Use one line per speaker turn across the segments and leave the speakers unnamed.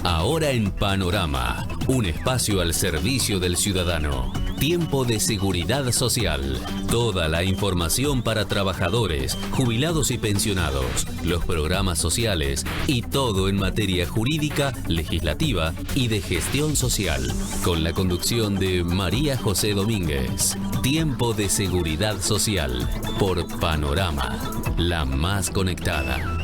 Ahora en Panorama, un espacio al servicio del ciudadano. Tiempo de seguridad social. Toda la información para trabajadores, jubilados y pensionados, los programas sociales y todo en materia jurídica, legislativa y de gestión social. Con la conducción de María José Domínguez. Tiempo de seguridad social por Panorama, la más conectada.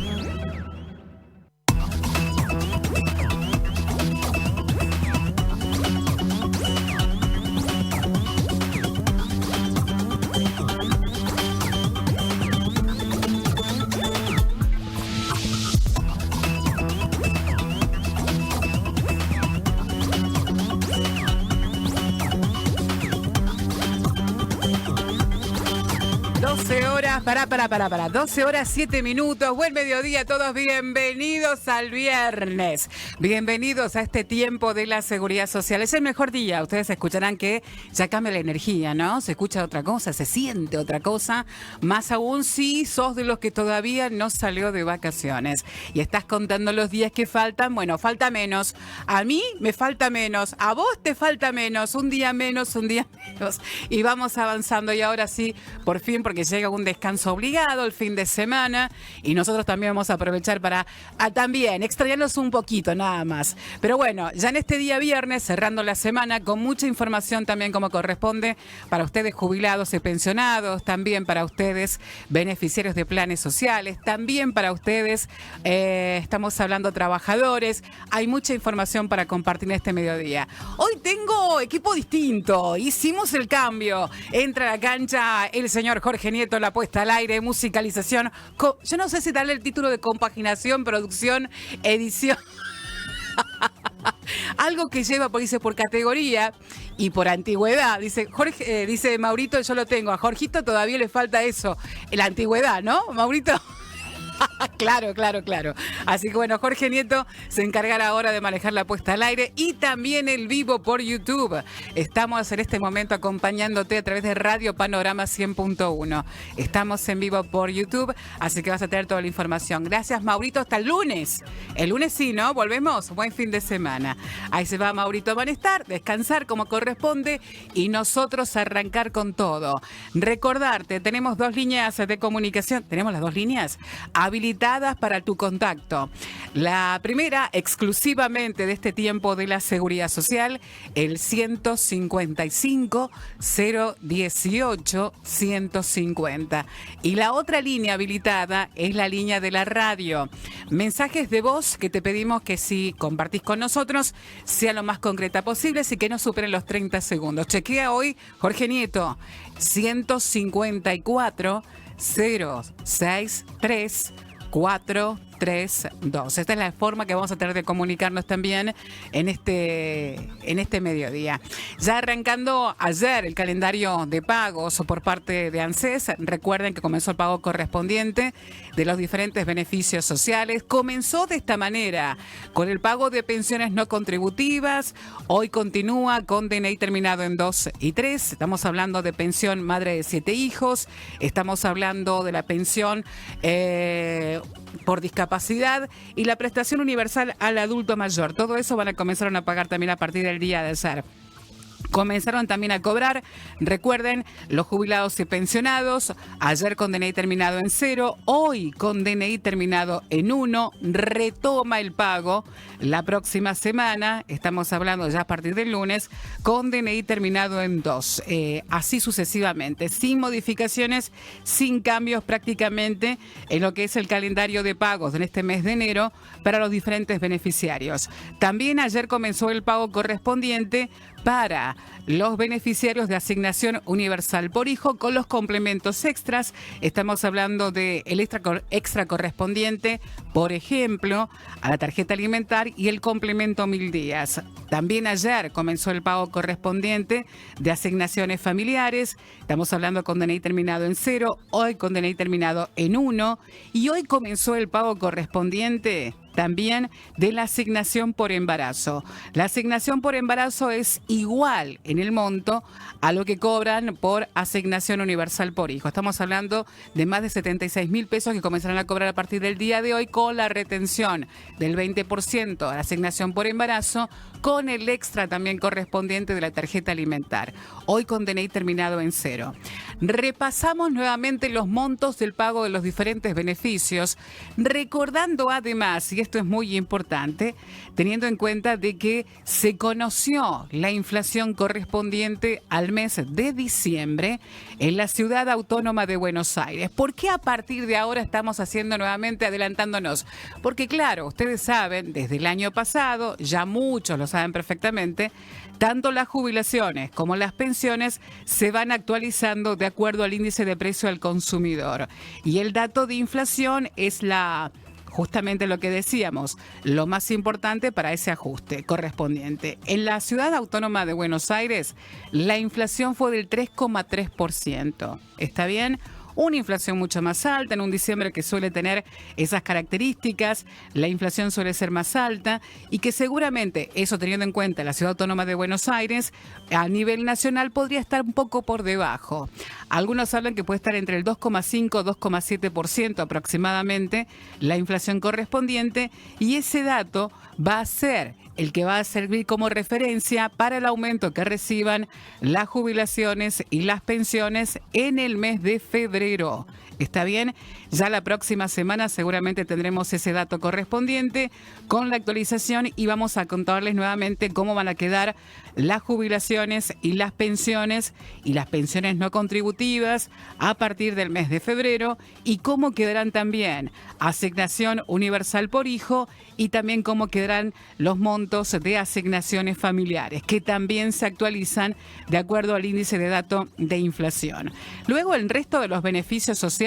Para. 12 horas 7 minutos. Buen mediodía a todos. Bienvenidos al viernes. Bienvenidos a este tiempo de la seguridad social. Es el mejor día. Ustedes escucharán que ya cambia la energía, ¿no? Se escucha otra cosa, se siente otra cosa. Más aún si sos de los que todavía no salió de vacaciones y estás contando los días que faltan. Bueno, falta menos. A mí me falta menos. A vos te falta menos. Un día menos, un día menos. Y vamos avanzando. Y ahora sí, por fin, porque llega un descanso obligado el fin de semana y nosotros también vamos a aprovechar para también extrañarnos un poquito nada más. Pero bueno, ya en este día viernes, cerrando la semana con mucha información también como corresponde para ustedes jubilados y pensionados, también para ustedes beneficiarios de planes sociales, también para ustedes, estamos hablando trabajadores. Hay mucha información para compartir en este mediodía. Hoy tengo equipo distinto, hicimos el cambio. Entra a la cancha el señor Jorge Nieto, la puesta al aire, musicalización. Yo no sé si darle el título de compaginación, producción, edición. Algo que lleva, dice, por categoría y por antigüedad. Dice Jorge, dice Maurito, yo lo tengo. A Jorgito todavía le falta eso, la antigüedad, ¿no, Maurito? Claro. Así que bueno, Jorge Nieto se encargará ahora de manejar la puesta al aire y también el vivo por YouTube. Estamos en este momento acompañándote a través de Radio Panorama 100.1. Estamos en vivo por YouTube, así que vas a tener toda la información. Gracias, Maurito, hasta el lunes. El lunes sí, ¿no? Volvemos. Buen fin de semana. Ahí se va Maurito a manestar, descansar como corresponde y nosotros arrancar con todo. Recordarte, tenemos 2 líneas de comunicación. ¿Tenemos las 2 líneas? Habilitadas para tu contacto. La primera, exclusivamente de este tiempo de la seguridad social, el 155 018 150. Y la otra línea habilitada es la línea de la radio. Mensajes de voz que te pedimos que si compartís con nosotros sea lo más concreta posible, así que no superen los 30 segundos. Chequea hoy, Jorge Nieto, 154 063 432. Esta es la forma que vamos a tener de comunicarnos también en este mediodía. Ya arrancando ayer el calendario de pagos por parte de ANSES, recuerden que comenzó el pago correspondiente de los diferentes beneficios sociales. Comenzó de esta manera, con el pago de pensiones no contributivas. Hoy continúa con DNI terminado en 2 y 3. Estamos hablando de pensión madre de 7 hijos. Estamos hablando de la pensión por discapacidad y la prestación universal al adulto mayor. Todo eso van a comenzar a pagar también a partir del día de ayer. Comenzaron también a cobrar, recuerden, los jubilados y pensionados, ayer con DNI terminado en 0, hoy con DNI terminado en 1, retoma el pago la próxima semana, estamos hablando ya a partir del lunes, con DNI terminado en 2, así sucesivamente, sin modificaciones, sin cambios prácticamente en lo que es el calendario de pagos en este mes de enero para los diferentes beneficiarios. También ayer comenzó el pago correspondiente para los beneficiarios de asignación universal por hijo con los complementos extras. Estamos hablando del extra correspondiente, por ejemplo, a la tarjeta alimentar y el complemento 1000 días. También ayer comenzó el pago correspondiente de asignaciones familiares. Estamos hablando con DNI terminado en 0, hoy con DNI terminado en 1. Y hoy comenzó el pago correspondiente también de la asignación por embarazo. La asignación por embarazo es igual en el monto a lo que cobran por asignación universal por hijo. Estamos hablando de más de 76.000 pesos que comenzarán a cobrar a partir del día de hoy, con la retención del 20% a la asignación por embarazo, con el extra también correspondiente de la tarjeta alimentar. Hoy con DNI terminado en 0. Repasamos nuevamente los montos del pago de los diferentes beneficios, recordando además, y esto es muy importante, teniendo en cuenta de que se conoció la inflación correspondiente al mes de diciembre en la Ciudad Autónoma de Buenos Aires. ¿Por qué a partir de ahora estamos haciendo nuevamente, adelantándonos? Porque claro, ustedes saben, desde el año pasado, ya muchos lo saben perfectamente, tanto las jubilaciones como las pensiones se van actualizando de acuerdo al índice de precio al consumidor. Y el dato de inflación es justamente lo que decíamos, lo más importante para ese ajuste correspondiente. En la Ciudad Autónoma de Buenos Aires, la inflación fue del 3,3%. ¿Está bien? Una inflación mucho más alta en un diciembre que suele tener esas características, la inflación suele ser más alta y que seguramente, eso teniendo en cuenta la Ciudad Autónoma de Buenos Aires, a nivel nacional podría estar un poco por debajo. Algunos hablan que puede estar entre el 2,5 y 2,7% aproximadamente la inflación correspondiente, y ese dato va a ser el que va a servir como referencia para el aumento que reciban las jubilaciones y las pensiones en el mes de febrero. ¿Está bien? Ya la próxima semana seguramente tendremos ese dato correspondiente con la actualización y vamos a contarles nuevamente cómo van a quedar las jubilaciones y las pensiones no contributivas a partir del mes de febrero, y cómo quedarán también asignación universal por hijo y también cómo quedarán los montos de asignaciones familiares, que también se actualizan de acuerdo al índice de dato de inflación. Luego, el resto de los beneficios sociales,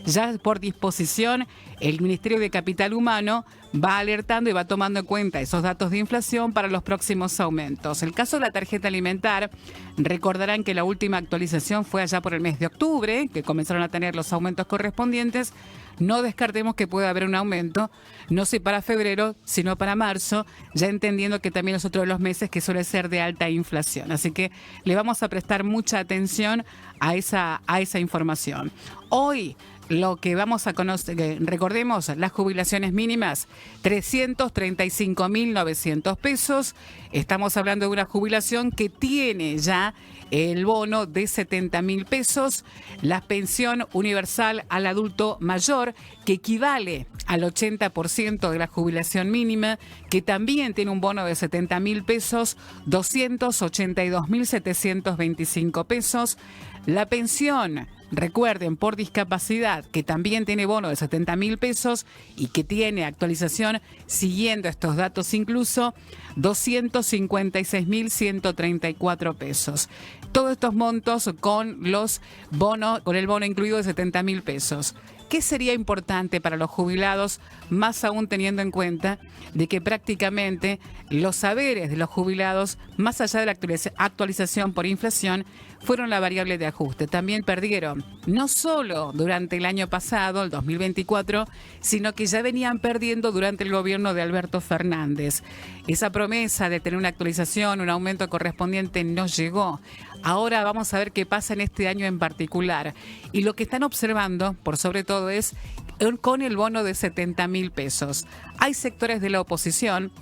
ya por disposición, el Ministerio de Capital Humano va alertando y va tomando en cuenta esos datos de inflación para los próximos aumentos. El caso de la tarjeta alimentar, recordarán que la última actualización fue allá por el mes de octubre, que comenzaron a tener los aumentos correspondientes. No descartemos que pueda haber un aumento, no sé para febrero, sino para marzo, ya entendiendo que también es otro de los meses que suele ser de alta inflación. Así que le vamos a prestar mucha atención a esa información. Hoy, lo que vamos a conocer, recordemos, las jubilaciones mínimas, 335.900 pesos. Estamos hablando de una jubilación que tiene ya el bono de 70.000 pesos. La pensión universal al adulto mayor, que equivale al 80% de la jubilación mínima, que también tiene un bono de 70.000 pesos, 282.725 pesos. La pensión, recuerden, por discapacidad, que también tiene bono de 70.000 pesos y que tiene actualización siguiendo estos datos incluso, 256.134 pesos. Todos estos montos con los bonos, con el bono incluido de 70.000 pesos. ¿Qué sería importante para los jubilados, más aún teniendo en cuenta de que prácticamente los saberes de los jubilados, más allá de la actualización por inflación, fueron la variable de ajuste? También perdieron, no solo durante el año pasado, el 2024, sino que ya venían perdiendo durante el gobierno de Alberto Fernández. Esa promesa de tener una actualización, un aumento correspondiente, no llegó. Ahora vamos a ver qué pasa en este año en particular. Y lo que están observando, por sobre todo, es con el bono de 70.000 pesos. Hay sectores de la oposición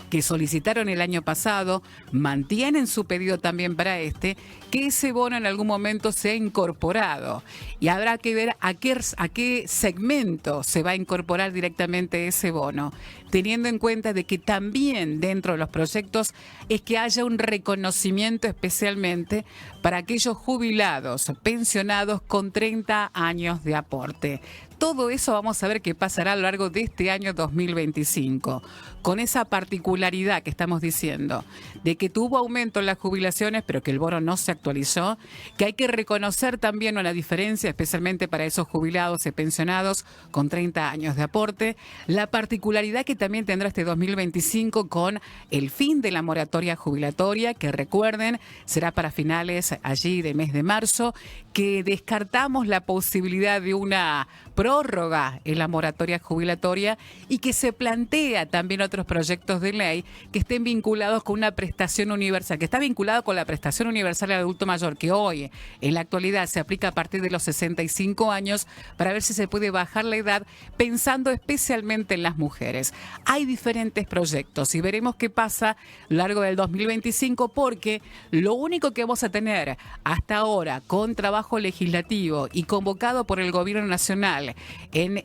que solicitaron el año pasado, mantienen su pedido también para que ese bono en algún momento sea incorporado. Y habrá que ver a qué segmento se va a incorporar directamente ese bono, teniendo en cuenta de que también dentro de los proyectos es que haya un reconocimiento especialmente para aquellos jubilados, pensionados con 30 años de aporte. Todo eso vamos a ver qué pasará a lo largo de este año 2025, con esa particularidad que estamos diciendo, de que tuvo aumento en las jubilaciones, pero que el bono no se actualizó, que hay que reconocer también una diferencia, especialmente para esos jubilados y pensionados con 30 años de aporte, la particularidad que también tendrá este 2025 con el fin de la moratoria jubilatoria, que recuerden, será para finales allí del mes de marzo, que descartamos la posibilidad de una prórroga en la moratoria jubilatoria y que se plantea también otros proyectos de ley que estén vinculados con una prestación universal, que está vinculado con la prestación universal al adulto mayor, que hoy en la actualidad se aplica a partir de los 65 años, para ver si se puede bajar la edad, pensando especialmente en las mujeres. Hay diferentes proyectos y veremos qué pasa a lo largo del 2025, porque lo único que vamos a tener hasta ahora con trabajo legislativo y convocado por el Gobierno Nacional en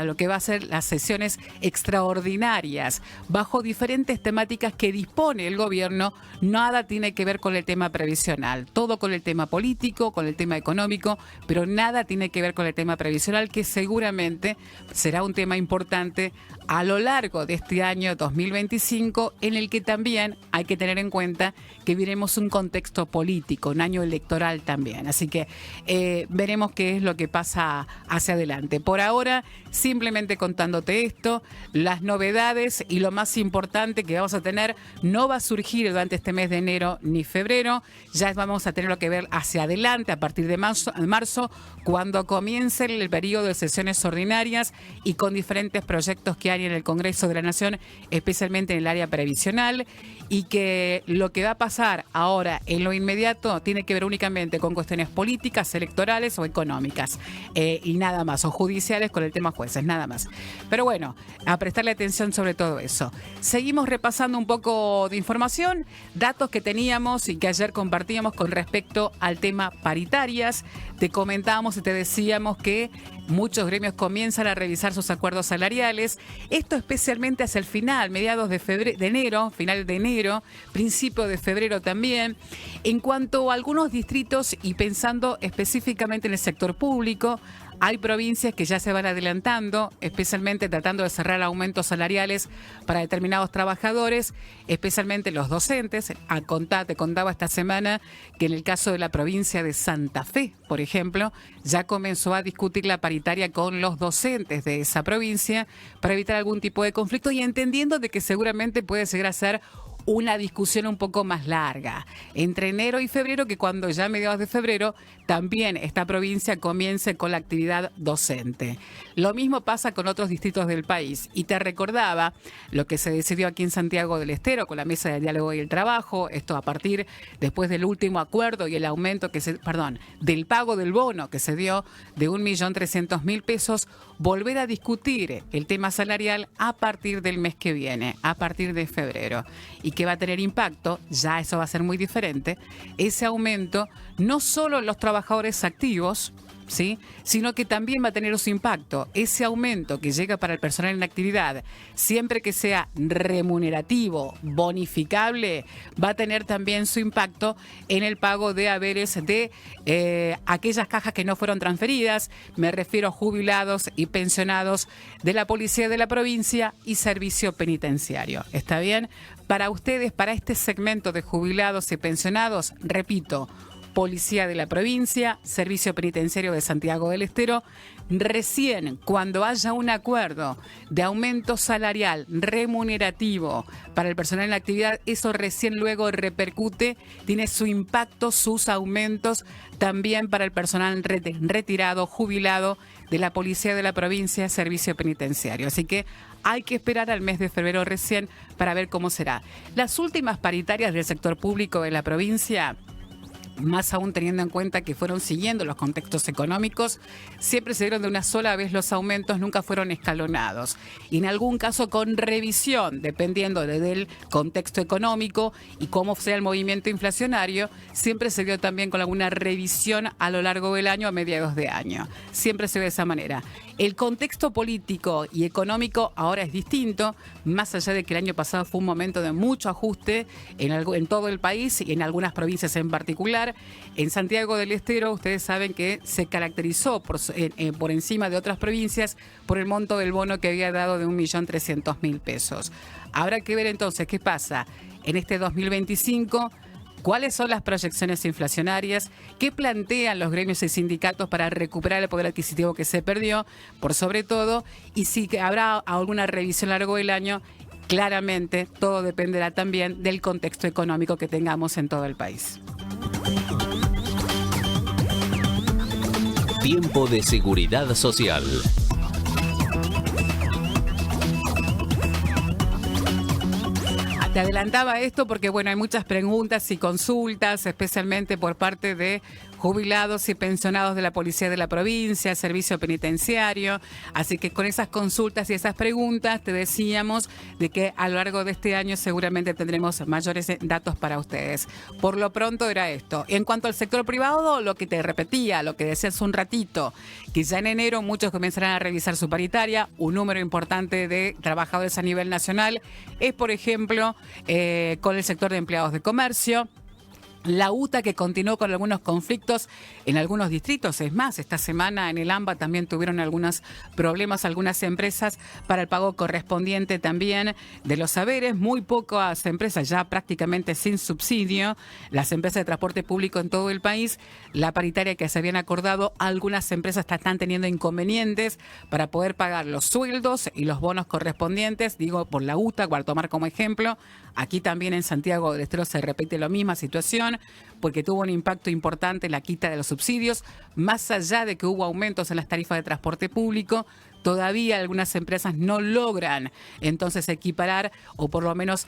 lo que va a ser las sesiones extraordinarias bajo diferentes temáticas que dispone el gobierno, nada tiene que ver con el tema previsional, todo con el tema político, con el tema económico, pero nada tiene que ver con el tema previsional, que seguramente será un tema importante a lo largo de este año 2025, en el que también hay que tener en cuenta que veremos un contexto político, un año electoral también. Así que veremos qué es lo que pasa hacia adelante. Por ahora, simplemente contándote esto, las novedades y lo más importante que vamos a tener no va a surgir durante este mes de enero ni febrero. Ya vamos a tener lo que ver hacia adelante a partir de marzo, cuando comience el periodo de sesiones ordinarias y con diferentes proyectos que hay en el Congreso de la Nación, especialmente en el área previsional, y que lo que va a pasar ahora en lo inmediato tiene que ver únicamente con cuestiones políticas, electorales o económicas, y nada más, o judiciales con el tema jueces, nada más. Pero bueno, a prestarle atención sobre todo eso. Seguimos repasando un poco de información, datos que teníamos y que ayer compartíamos con respecto al tema paritarias. Te comentábamos y te decíamos que muchos gremios comienzan a revisar sus acuerdos salariales. Esto especialmente hacia el final, mediados de enero, final de enero, principio de febrero también. En cuanto a algunos distritos y pensando específicamente en el sector público, hay provincias que ya se van adelantando, especialmente tratando de cerrar aumentos salariales para determinados trabajadores, especialmente los docentes. Te contaba esta semana que en el caso de la provincia de Santa Fe, por ejemplo, ya comenzó a discutir la paritaria con los docentes de esa provincia para evitar algún tipo de conflicto y entendiendo de que seguramente puede llegar a ser una discusión un poco más larga entre enero y febrero, que cuando ya a mediados de febrero también esta provincia comience con la actividad docente. Lo mismo pasa con otros distritos del país. Y te recordaba lo que se decidió aquí en Santiago del Estero con la Mesa de Diálogo y el Trabajo, esto a partir después del último acuerdo y el aumento del pago del bono que se dio de 1.300.000 pesos, volver a discutir el tema salarial a partir del mes que viene, a partir de febrero. Y que va a tener impacto, ya eso va a ser muy diferente, ese aumento no solo en los trabajadores activos, ¿sí?, sino que también va a tener su impacto. Ese aumento que llega para el personal en actividad, siempre que sea remunerativo, bonificable, va a tener también su impacto en el pago de haberes de aquellas cajas que no fueron transferidas. Me refiero a jubilados y pensionados de la Policía de la Provincia y Servicio Penitenciario. ¿Está bien? Para ustedes, para este segmento de jubilados y pensionados, repito, Policía de la Provincia, Servicio Penitenciario de Santiago del Estero, recién cuando haya un acuerdo de aumento salarial remunerativo para el personal en la actividad, eso recién luego repercute, tiene su impacto, sus aumentos también para el personal retirado, jubilado de la Policía de la Provincia, Servicio Penitenciario. Así que hay que esperar al mes de febrero recién para ver cómo será. Las últimas paritarias del sector público de la provincia, más aún teniendo en cuenta que fueron siguiendo los contextos económicos, siempre se dieron de una sola vez los aumentos, nunca fueron escalonados. Y en algún caso con revisión, dependiendo del contexto económico y cómo sea el movimiento inflacionario, siempre se dio también con alguna revisión a lo largo del año, a mediados de año. Siempre se ve de esa manera. El contexto político y económico ahora es distinto, más allá de que el año pasado fue un momento de mucho ajuste en todo el país y en algunas provincias en particular. En Santiago del Estero, ustedes saben que se caracterizó por encima de otras provincias por el monto del bono que había dado de 1.300.000 pesos. Habrá que ver entonces qué pasa en este 2025. ¿Cuáles son las proyecciones inflacionarias? ¿Qué plantean los gremios y sindicatos para recuperar el poder adquisitivo que se perdió, por sobre todo? Y si habrá alguna revisión a lo largo del año. Claramente, todo dependerá también del contexto económico que tengamos en todo el país.
Tiempo de Seguridad Social.
Te adelantaba esto porque, bueno, hay muchas preguntas y consultas, especialmente por parte de jubilados y pensionados de la Policía de la Provincia, Servicio Penitenciario. Así que con esas consultas y esas preguntas te decíamos de que a lo largo de este año seguramente tendremos mayores datos para ustedes. Por lo pronto era esto. En cuanto al sector privado, lo que te repetía, lo que decía hace un ratito, que ya en enero muchos comenzarán a revisar su paritaria. Un número importante de trabajadores a nivel nacional es, por ejemplo, con el sector de empleados de comercio. La UTA, que continuó con algunos conflictos en algunos distritos. Es más, esta semana en el AMBA también tuvieron algunos problemas algunas empresas para el pago correspondiente también de los saberes. Muy pocas empresas ya prácticamente sin subsidio. Las empresas de transporte público en todo el país, la paritaria que se habían acordado, algunas empresas están teniendo inconvenientes para poder pagar los sueldos y los bonos correspondientes. Digo, por la UTA, para tomar como ejemplo. Aquí también en Santiago del Estero se repite la misma situación, porque tuvo un impacto importante en la quita de los subsidios, más allá de que hubo aumentos en las tarifas de transporte público. Todavía algunas empresas no logran entonces equiparar o por lo menos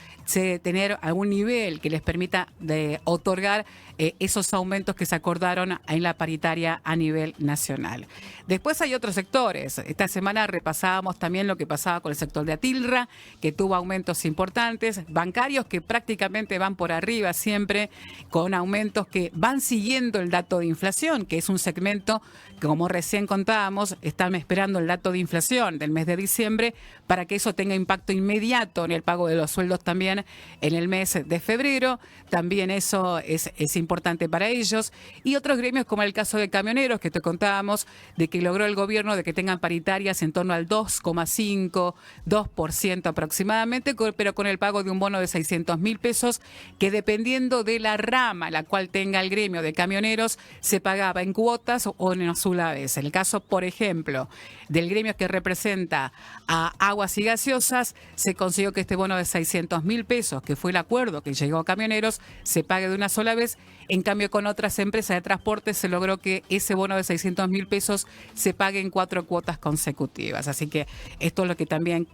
tener algún nivel que les permita de otorgar esos aumentos que se acordaron en la paritaria a nivel nacional. Después hay otros sectores. Esta semana repasábamos también lo que pasaba con el sector de Atilra, que tuvo aumentos importantes, bancarios que prácticamente van por arriba siempre, con aumentos que van siguiendo el dato de inflación, que es un segmento que, como recién contábamos, están esperando el dato de inflación del mes de diciembre para que eso tenga impacto inmediato en el pago de los sueldos también en el mes de febrero. También eso es importante para ellos. Y otros gremios, como el caso de camioneros, que te contábamos, de que logró el gobierno de que tengan paritarias en torno al 2,5%, 2% aproximadamente, pero con el pago de un bono de 600.000 pesos, que dependiendo de la rama la cual tenga el gremio de camioneros, se pagaba en cuotas o en azulaves. En el caso, por ejemplo, del gremio que representa a Aguas y Gaseosas, se consiguió que este bono de 600.000 pesos, que fue el acuerdo que llegó a camioneros, se pague de una sola vez. En cambio, con otras empresas de transporte se logró que ese bono de 600.000 pesos se pague en 4 cuotas consecutivas. Así que esto es lo que también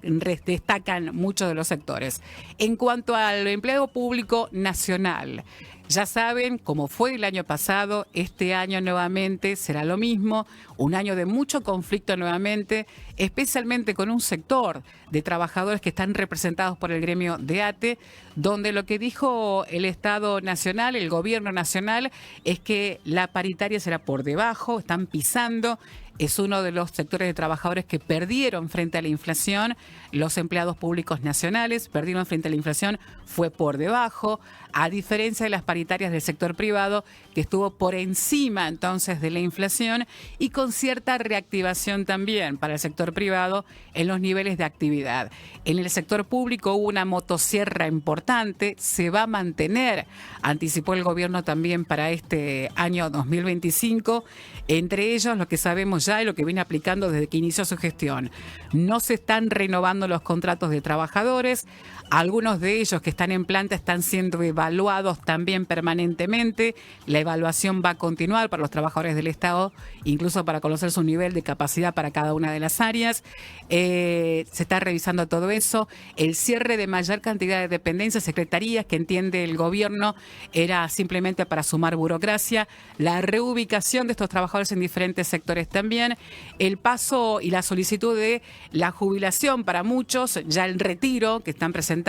destacan muchos de los sectores. En cuanto al empleo público nacional, ya saben, como fue el año pasado, este año nuevamente será lo mismo, un año de mucho conflicto nuevamente, especialmente con un sector de trabajadores que están representados por el gremio de ATE, donde lo que dijo el Estado Nacional, el Gobierno Nacional, es que la paritaria será por debajo, están pisando. Es uno de los sectores de trabajadores que perdieron frente a la inflación. Los empleados públicos nacionales perdieron frente a la inflación, fue por debajo, a diferencia de las paritarias del sector privado, que estuvo por encima entonces de la inflación y con cierta reactivación también para el sector privado en los niveles de actividad. En el sector público hubo una motosierra importante, se va a mantener, anticipó el gobierno también para este año 2025, entre ellos lo que sabemos ya y lo que viene aplicando desde que inició su gestión. No se están renovando los contratos de trabajadores, algunos de ellos que están en planta están siendo evaluados también permanentemente. La evaluación va a continuar para los trabajadores del Estado, incluso para conocer su nivel de capacidad para cada una de las áreas. Se está revisando todo eso. El cierre de mayor cantidad de dependencias, secretarías, que entiende el gobierno, era simplemente para sumar burocracia. La reubicación de estos trabajadores en diferentes sectores también. El paso y la solicitud de la jubilación para muchos, ya el retiro que están presentando,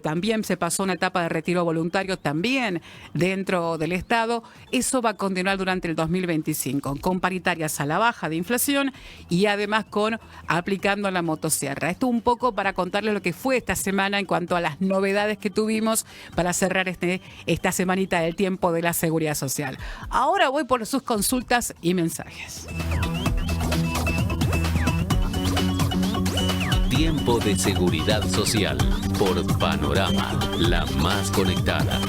también se pasó una etapa de retiro voluntario también dentro del Estado. Eso va a continuar durante el 2025, con paritarias a la baja de inflación y además con aplicando la motosierra. Esto un poco para contarles lo que fue esta semana en cuanto a las novedades que tuvimos para cerrar esta semanita del tiempo de la seguridad social. Ahora voy por sus consultas y mensajes.
Tiempo de Seguridad Social por Panorama, la más conectada.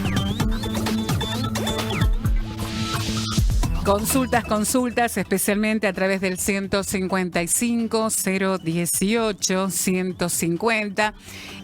Consultas, especialmente a través del 155 018 150.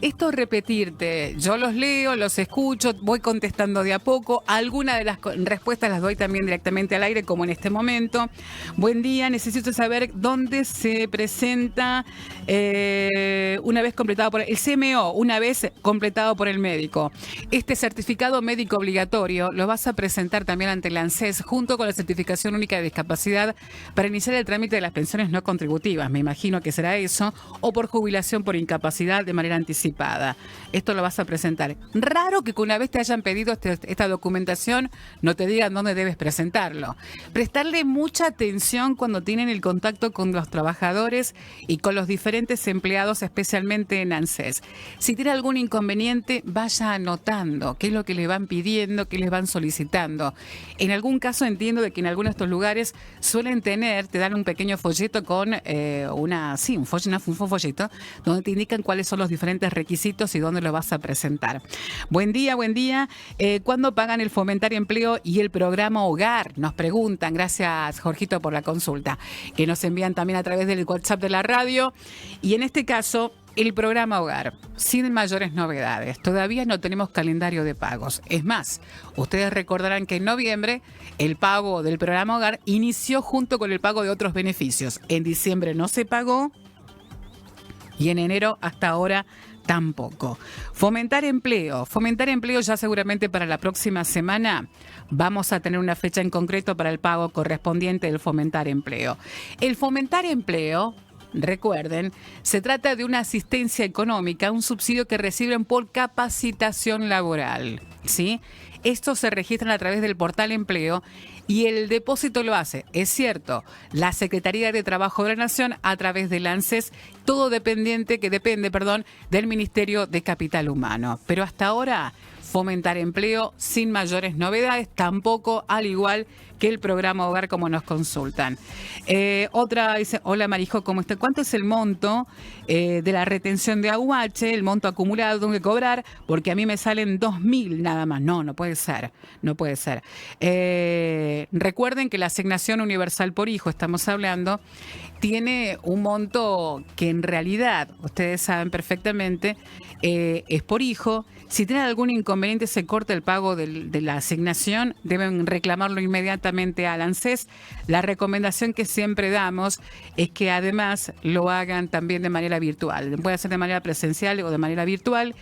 Esto repetirte, yo los leo, los escucho, voy contestando de a poco. Algunas de las respuestas las doy también directamente al aire, como en este momento. Buen día, necesito saber dónde se presenta una vez completado por el CMO, una vez completado por el médico. Este certificado médico obligatorio lo vas a presentar también ante el ANSES junto con la certificación única de discapacidad para iniciar el trámite de las pensiones no contributivas. Me imagino que será eso, o por jubilación por incapacidad de manera anticipada. Esto lo vas a presentar. Raro que una vez te hayan pedido esta documentación no te digan dónde debes presentarlo. Prestarle mucha atención cuando tienen el contacto con los trabajadores y con los diferentes empleados, especialmente en ANSES. Si tiene algún inconveniente, vaya anotando qué es lo que le van pidiendo, qué les van solicitando. En algún caso entiendo de que en algunos de estos lugares suelen te dan un pequeño folleto con un folleto donde te indican cuáles son los diferentes requisitos y dónde lo vas a presentar. Buen día. ¿Cuándo pagan el Fomentar Empleo y el programa Hogar? Nos preguntan, gracias Jorgito por la consulta, que nos envían también a través del WhatsApp de la radio. Y en este caso, el programa Hogar, sin mayores novedades. Todavía no tenemos calendario de pagos. Es más, ustedes recordarán que en noviembre el pago del programa Hogar inició junto con el pago de otros beneficios. En diciembre no se pagó y en enero hasta ahora tampoco. Fomentar empleo ya seguramente para la próxima semana vamos a tener una fecha en concreto para el pago correspondiente del Fomentar Empleo. El Fomentar Empleo, recuerden, se trata de una asistencia económica, un subsidio que reciben por capacitación laboral, ¿sí? Estos se registran a través del portal Empleo y el depósito lo hace, es cierto, la Secretaría de Trabajo de la Nación a través del ANSES, todo depende del Ministerio de Capital Humano. Pero hasta ahora, Fomentar Empleo sin mayores novedades, tampoco al igual que el programa Hogar como nos consultan. Otra dice, hola Marijo, ¿cómo está? ¿Cuánto es el monto de la retención de AUH, el monto acumulado tengo que cobrar? Porque a mí me salen 2.000 nada más. No puede ser. Recuerden que la asignación universal por hijo, estamos hablando, tiene un monto que en realidad, ustedes saben perfectamente, es por hijo. Si tienen algún inconveniente, se corta el pago de la asignación, deben reclamarlo inmediatamente al ANSES. La recomendación que siempre damos es que además lo hagan también de manera virtual. Puede ser de manera presencial o de manera virtual,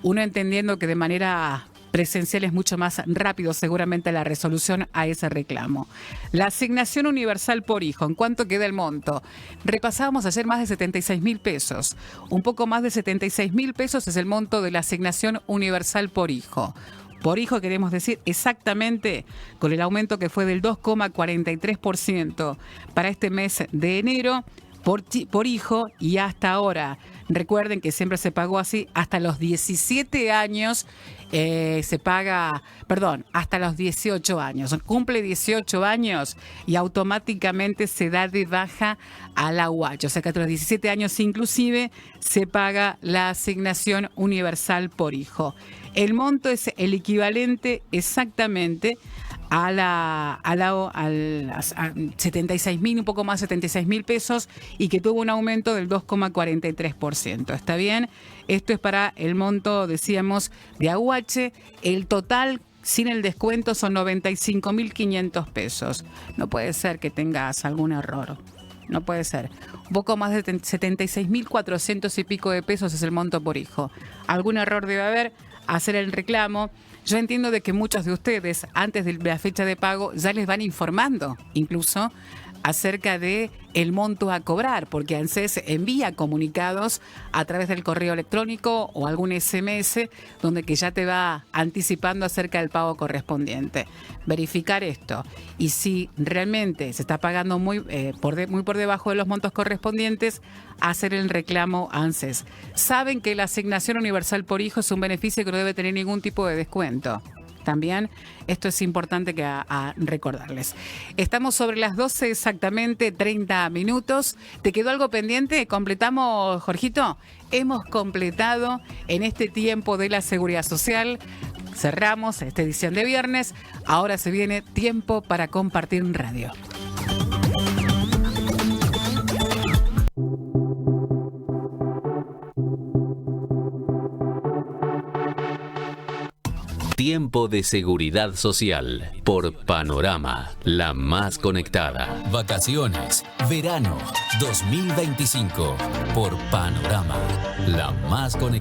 uno entendiendo que de manera presencial es mucho más rápido seguramente la resolución a ese reclamo. La asignación universal por hijo, ¿en cuánto queda el monto? Repasábamos ayer más de 76.000 pesos. Un poco más de 76.000 pesos es el monto de la asignación universal por hijo. Por hijo queremos decir exactamente con el aumento que fue del 2,43% para este mes de enero por hijo y hasta ahora. Recuerden que siempre se pagó así, hasta los 17 años hasta los 18 años. Cumple 18 años y automáticamente se da de baja a la AUH. O sea que hasta los 17 años inclusive se paga la asignación universal por hijo. El monto es el equivalente exactamente a 76.000, un poco más de 76.000 pesos y que tuvo un aumento del 2,43%. ¿Está bien? Esto es para el monto, decíamos, de AUH. El total sin el descuento son 95.500 pesos. No puede ser que tengas algún error. No puede ser. Un poco más de 76.400 y pico de pesos es el monto por hijo. Algún error debe haber. Hacer el reclamo. Yo entiendo de que muchos de ustedes, antes de la fecha de pago, ya les van informando, incluso acerca de el monto a cobrar, porque ANSES envía comunicados a través del correo electrónico o algún SMS donde que ya te va anticipando acerca del pago correspondiente. Verificar esto y si realmente se está pagando muy por debajo de los montos correspondientes, hacer el reclamo a ANSES. Saben que la asignación universal por hijo es un beneficio que no debe tener ningún tipo de descuento. También esto es importante que a recordarles. Estamos sobre las 12 exactamente, 30 minutos. ¿Te quedó algo pendiente? ¿Completamos, Jorgito? Hemos completado en este tiempo de la Seguridad Social cerramos esta edición de viernes. Ahora se viene Tiempo para Compartir en Radio.
Tiempo de Seguridad Social por Panorama, la más conectada. Vacaciones, verano 2025 por Panorama, la más conectada.